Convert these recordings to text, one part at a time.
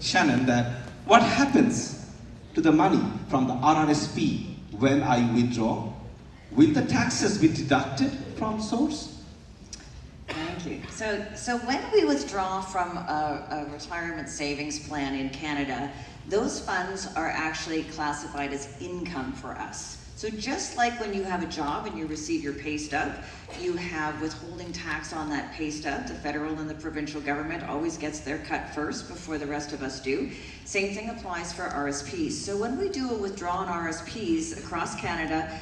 Shannon, that what happens to the money from the RRSP when I withdraw? Will the taxes be deducted from source? Thank you. So when we withdraw from a retirement savings plan in Canada, those funds are actually classified as income for us. So just like when you have a job and you receive your pay stub, you have withholding tax on that pay stub. The federal and the provincial government always gets their cut first before the rest of us do. Same thing applies for RSPs. So when we do a withdraw on RSPs across Canada,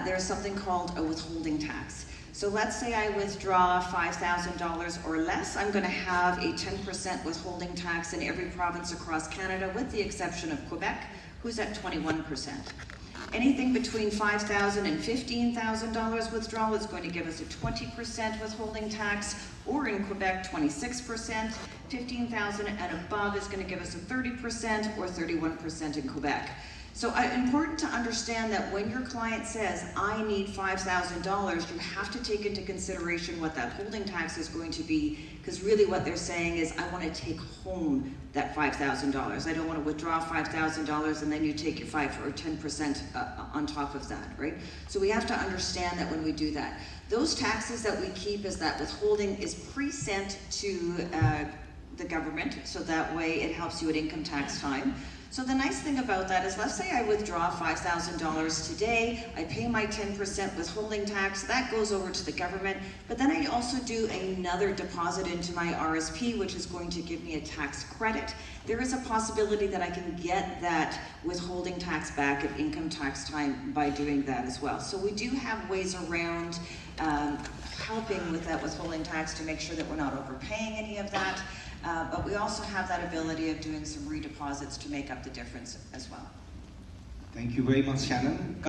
there's something called a withholding tax. So let's say I withdraw $5,000 or less, I'm going to have a 10% withholding tax in every province across Canada, with the exception of Quebec, who's at 21%. Anything between $5,000 and $15,000 withdrawal is going to give us a 20% withholding tax, or in Quebec, 26%. $15,000 and above is going to give us a 30% or 31% in Quebec. So important to understand that when your client says, I need $5,000, you have to take into consideration what that holding tax is going to be, because really what they're saying is, I want to take home that $5,000. I don't want to withdraw $5,000 and then you take your 5 or 10% on top of that, right? So we have to understand that when we do that. Those taxes that we keep as that withholding is pre-sent to the government, so that way it helps you at income tax time. So the nice thing about that is, let's say I withdraw $5,000 today, I pay my 10% withholding tax, that goes over to the government, but then I also do another deposit into my RSP, which is going to give me a tax credit. There is a possibility that I can get that withholding tax back at income tax time by doing that as well. So we do have ways around helping with that withholding tax to make sure that we're not overpaying any of that. But we also have that ability of doing some redeposits to make up the difference as well. Thank you very much, Shannon.